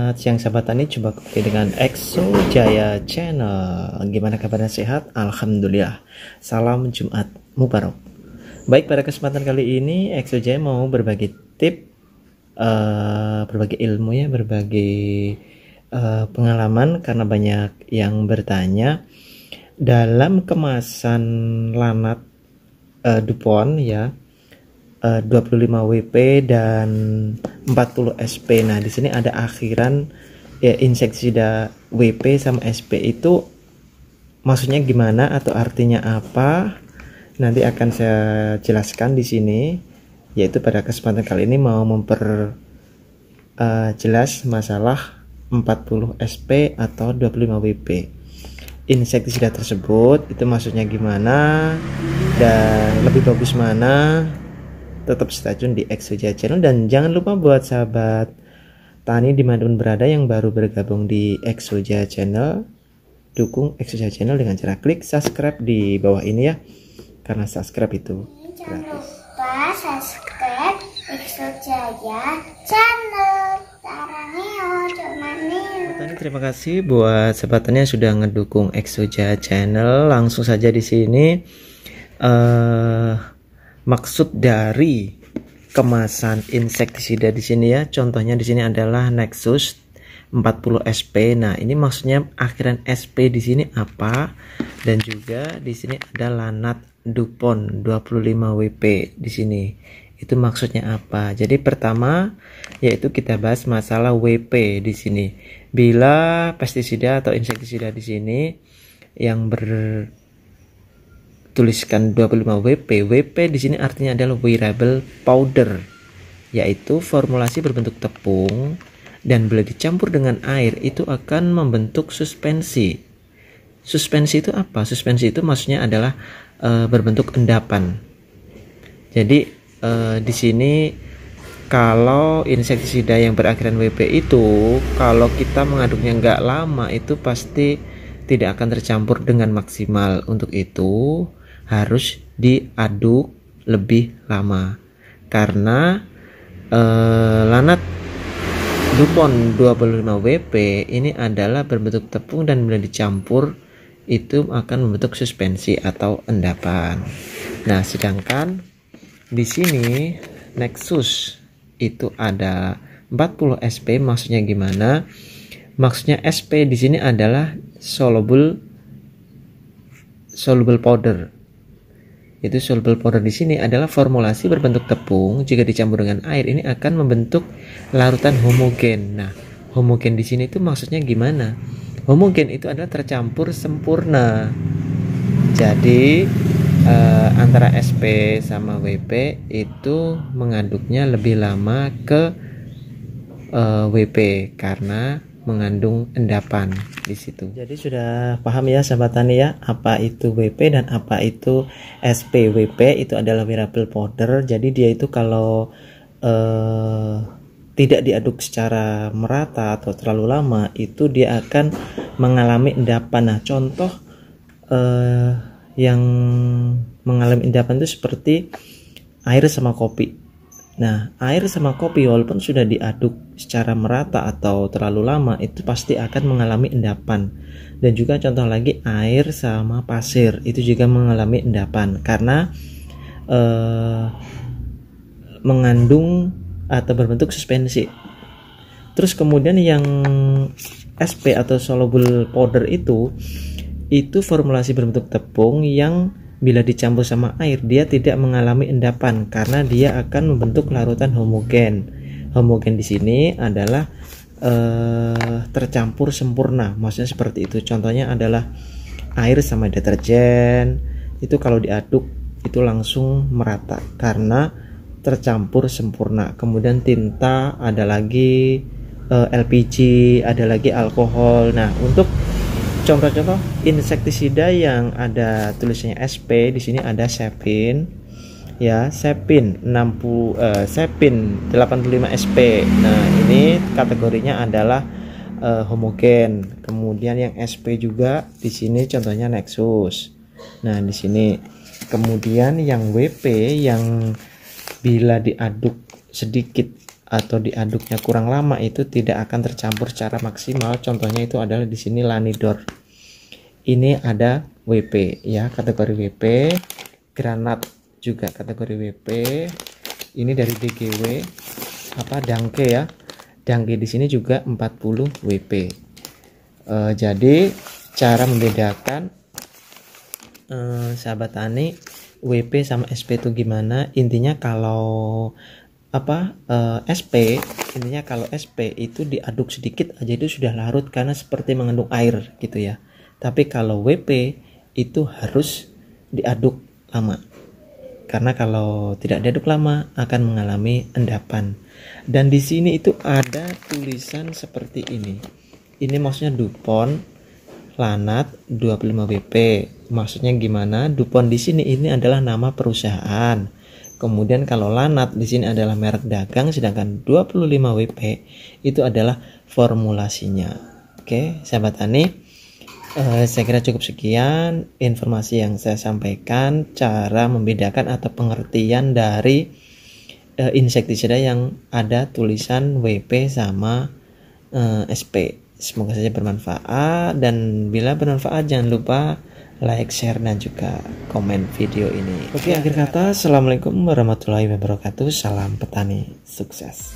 Selamat siang sahabat tani, jumpa kembali dengan Exo Jaya Channel. Gimana kabarnya, sehat? Alhamdulillah. Salam Jumat Mubarak. Baik, pada kesempatan kali ini Exo Jaya mau berbagi tip, berbagi ilmu ya, berbagi pengalaman, karena banyak yang bertanya dalam kemasan lanat DuPont ya, 25 WP dan 40 SP. Nah, di sini ada akhiran ya, insektisida WP sama SP itu maksudnya gimana atau artinya apa? Nanti akan saya jelaskan di sini. Yaitu pada kesempatan kali ini mau jelas masalah 40 SP atau 25 WP. Insektisida tersebut itu maksudnya gimana dan lebih bagus mana? Tetap stay tune di Exo Jaya Channel, dan jangan lupa buat sahabat tani dimanapun berada yang baru bergabung di Exo Jaya Channel, dukung Exo Jaya Channel dengan cara klik subscribe di bawah ini ya, karena subscribe itu jangan gratis. lupa subscribe Exo Jaya Channel. Tani, terima kasih buat sahabat tani yang sudah ngedukung Exo Jaya Channel. Langsung saja di sini maksud dari kemasan insektisida di sini ya, contohnya di sini adalah Nexus 40 SP. Nah, ini maksudnya akhiran SP di sini apa? Dan juga di sini ada lanat DuPont 25 WP di sini. Itu maksudnya apa? Jadi pertama yaitu kita bahas masalah WP di sini. Bila pestisida atau insektisida di sini yang tuliskan 25 WP. WP di sini artinya adalah wearable powder, yaitu formulasi berbentuk tepung dan bila dicampur dengan air itu akan membentuk suspensi. Suspensi itu apa? Suspensi itu maksudnya adalah berbentuk endapan. Jadi di sini kalau insektisida yang berakhiran WP itu kalau kita mengaduknya nggak lama itu pasti tidak akan tercampur dengan maksimal. Untuk itu harus diaduk lebih lama, karena lanat DuPont 25 WP ini adalah berbentuk tepung dan bila dicampur itu akan membentuk suspensi atau endapan. Nah, sedangkan di sini Nexus itu ada 40 SP. Maksudnya gimana? Maksudnya SP di sini adalah soluble powder. Itu soluble powder di sini adalah formulasi berbentuk tepung jika dicampur dengan air ini akan membentuk larutan homogen. Nah, homogen di sini itu maksudnya gimana? Homogen itu adalah tercampur sempurna. Jadi antara SP sama WP itu mengaduknya lebih lama ke WP karena mengandung endapan di situ. Jadi sudah paham ya sahabat tani ya, apa itu WP dan apa itu SP. WP itu adalah wearable powder. Jadi dia itu kalau tidak diaduk secara merata atau terlalu lama itu dia akan mengalami endapan. Nah, contoh yang mengalami endapan itu seperti air sama kopi. Nah, air sama kopi walaupun sudah diaduk secara merata atau terlalu lama itu pasti akan mengalami endapan. Dan juga contoh lagi air sama pasir itu juga mengalami endapan karena mengandung atau berbentuk suspensi. Terus kemudian yang SP atau soluble powder itu formulasi berbentuk tepung yang bila dicampur sama air dia tidak mengalami endapan karena dia akan membentuk larutan homogen. Homogen di sini adalah tercampur sempurna. Maksudnya seperti itu. Contohnya adalah air sama deterjen. Itu kalau diaduk itu langsung merata karena tercampur sempurna. Kemudian tinta, ada lagi LPG, ada lagi alkohol. Nah, untuk contoh-contoh insektisida yang ada tulisannya SP di sini ada Sepin ya, Sepin 85 SP. Nah, ini kategorinya adalah homogen. Kemudian yang SP juga di sini contohnya Nexus. Nah, di sini kemudian yang WP yang bila diaduk sedikit atau diaduknya kurang lama itu tidak akan tercampur secara maksimal. Contohnya itu adalah di sini Lanidor. Ini ada WP ya, kategori WP. Granat juga kategori WP. Ini dari DGW Dangke ya. Dangke di sini juga 40 WP. Jadi cara membedakan sahabat tani WP sama SP itu gimana? Intinya kalau SP, intinya kalau SP itu diaduk sedikit aja itu sudah larut karena seperti mengandung air gitu ya. Tapi kalau WP itu harus diaduk lama. Karena kalau tidak diaduk lama akan mengalami endapan. Dan di sini itu ada tulisan seperti ini. Ini maksudnya Dupont Lanat 25 WP. Maksudnya gimana? Dupont di sini ini adalah nama perusahaan. Kemudian kalau Lanat di sini adalah merek dagang, sedangkan 25 WP itu adalah formulasinya. Oke, sahabat tani, saya kira cukup sekian informasi yang saya sampaikan, cara membedakan atau pengertian dari insektisida yang ada tulisan WP sama SP. Semoga saja bermanfaat, dan bila bermanfaat jangan lupa like, share, dan juga komen video ini. Oke, akhir kata, assalamualaikum warahmatullahi wabarakatuh. Salam petani sukses.